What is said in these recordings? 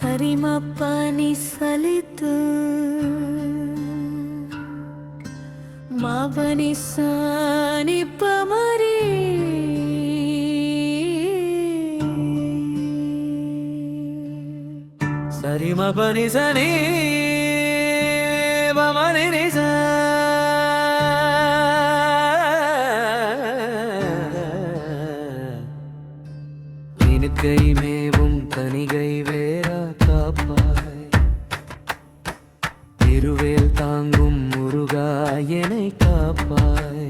Sarimapani salitu Mavani sani pamari Sarimapani sani pamari nisa Ninukai mevum tanigai vera காப்பாய் திருவேல் தாங்கும் முருகா என்னை காப்பாய்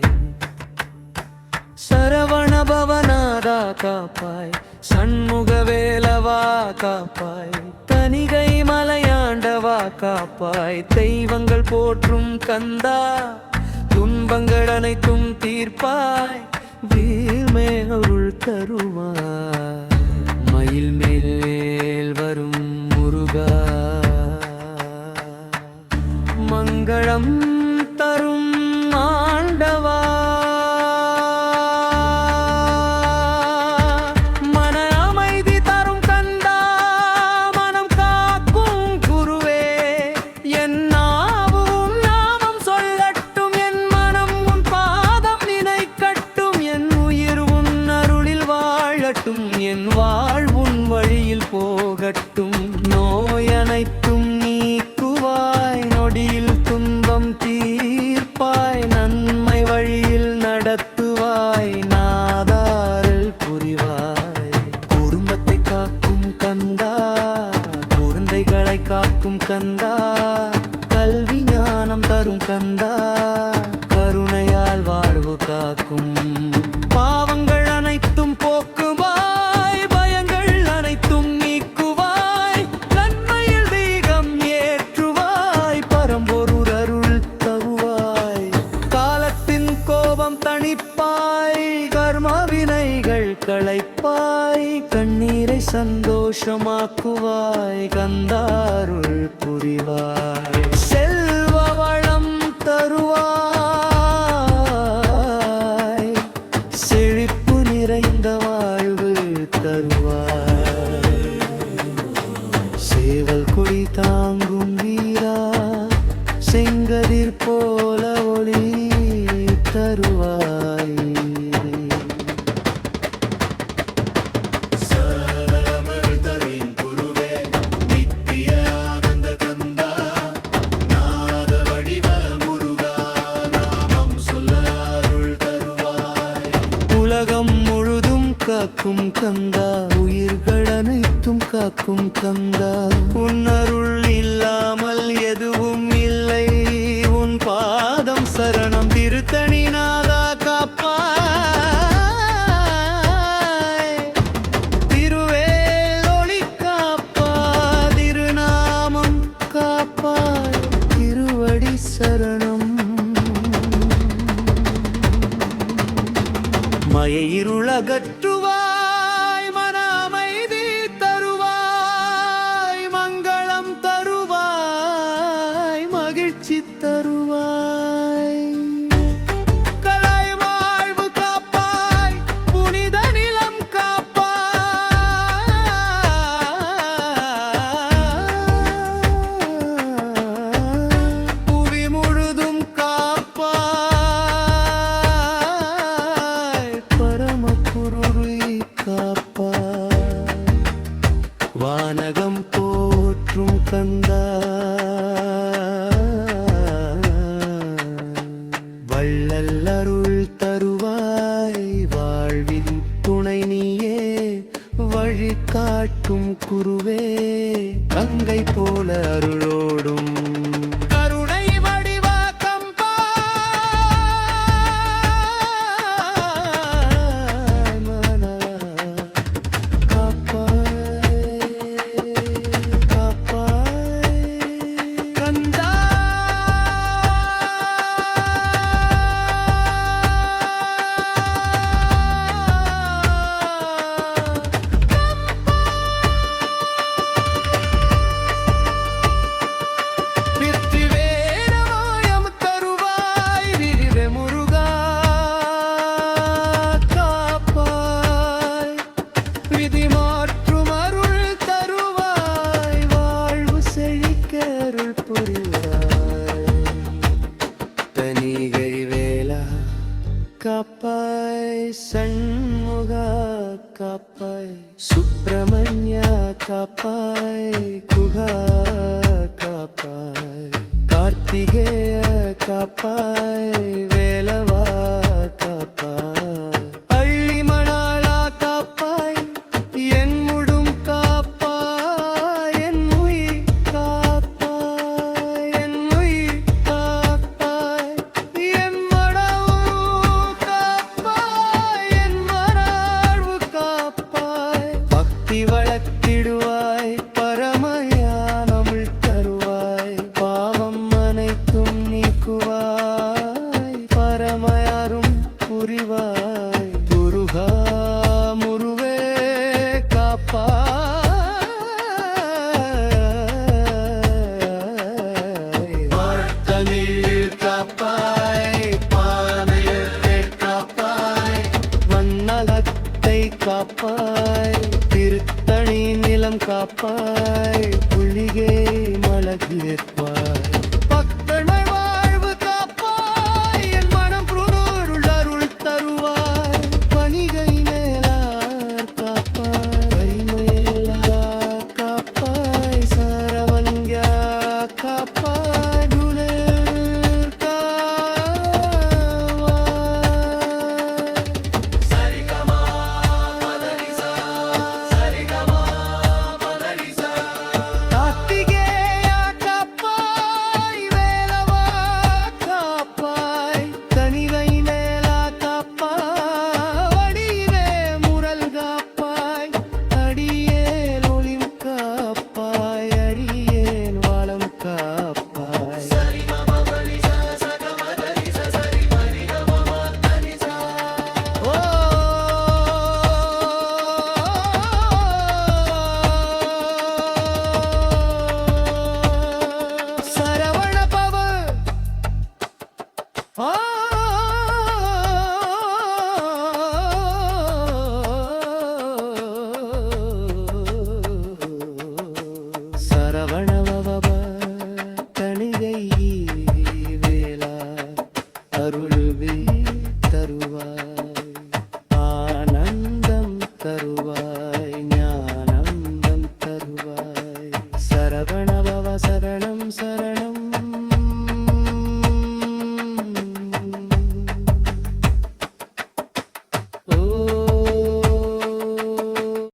சரவண பவநாதா காப்பாய் சண்முகவேலவா காப்பாய் தனிகை மலையாண்டவா காப்பாய் தெய்வங்கள் போற்றும் கந்தா துன்பங்கள் அனைத்தும் தீர்ப்பாய் வீழ்மே அருள் தருவாய் மயில் மேல் வரும் முருகா மங்களம் தரும் ஆண்டவா மன அமைதி தரும் கந்தா மனம் காக்கும் குருவே என் நாவும் நாமம் சொல்லட்டும் என் மனம் உன் பாதம் நினைக்கட்டும் என் உயிர் உன் அருளில் வாழட்டும் என் வாழ்வுன் வழியில் போகட்டும் நோய் அனைத்தும் நீக்குவாய் நொடியில் துன்பம் தீர்ப்பாய் நன்மை வழியில் நடத்துவாய் நாதாரல் புரிவாய் குடும்பத்தை காக்கும் கந்தா குழந்தைகளை காக்கும் கந்தா கல்வி ஞானம் தரும் கந்தா கருணையால் வாழ்வு காக்கும் பாவங்கள் அனைத்தும் போக்குவாய் பயங்கள் அனைத்தும் நீக்குவாய் நன்மையில் தீகம் ஏற்றுவாய் பரம்பொருள் அருள் தருவாய் காலத்தின் கோபம் தணிப்பாய் கர்ம வினைகள் களைப்பாய் கண்ணீரை சந்தோஷமாக்குவாய் கந்தாருள் புரிவாய் செல்வ வளம் தருவாய் செழிப்பு நிறைந்த வாழ்வு தருவாய் சேவல் கொடி தாங்கும் வீரா செங்கதிர் போல ஒளி தருவாய் உலகம் முழுதும் காக்கும் கந்தா உயிர்கள் அனைத்தும் காக்கும் கந்தா உன் அருள் இல்லாமல் எதுவும் இல்லை உன் பாதம் சரணம் திருத்தணி நாதா காப்பாய் திருவேல் ஒளி காப்பா திருநாமம் காப்பாய் திருவடி சரணம் மய இருளகற்றுவாய் மன அமைதி தருவாய் மங்களம் தருவாய் மகிழ்ச்சி தருவாய் கலை வாழ்வு காப்பாய் புனித நிலம் காப்பாய் புவி முழுதும் காப்பாய் பரமகுருவை காப்பாய் வானகம் போற்றும் கந்தா வள்ளல் அருள் தருவாய் வாழ்வின் துணை நீயே வழி காட்டும் குருவே கங்கை போல அருளோடும் கருணை வடிவா கம்பா கந்தா விதி மாற்றும் அருள் தருவாய் காப்பாய் சுப்பிரமணிய காப்பாய் குகா காப்பாய் கார்த்திகேய காப்பாய் வேலவா காப்பாய் அள்ளி மணாளா காப்பாய் என் முடும் காப்பாய் என் உயிர் காப்பாய் என் உயிர் காப்பாய் என் மனவு காப்பாய் என் மனாழ்வு காப்பாய் பக்தி வளர்த்திடுவாய் பரமயானமிழ் தருவாய் பாவம் அனைத்தும் நீக்குவாய் பரமயாரும் புரிவாய் முருகா முருவே காப்பாய் தமிழ் காப்பாய் பானையத்தை காப்பாய் வண்ணலத்தை காப்பாய் திருத்தணி நிலம் காப்பாய் புலிகை மலகிற்பாய் பக்தர்கள் வாழ்வு காப்பாய் என் மனம் புருள் அருள் தருவாய் பணிகை மேலார் காப்பாய் பரிமேலார் காப்பாய் சரவண்யா காப்பாய் குலேர் காவாய் சரிகமா பதனிசா சரிகமா பதனிசா கார்த்திகேயா காப்பாய் வேலவா காப்பாய் தனிவை மேலா காப்பாய் வடிவே முரல் காப்பாய் அடியேன் ஒளிம் காப்பாய் அடியேன் வாழம் காப்பாய் சரவண பவ சரவணவவ தணிகை வேலா அருள்வே தருவாய் ஆனந்தம் தருவாய் ஞானந்தம் தருவாய் சரவணபவ சரணம் சரணம்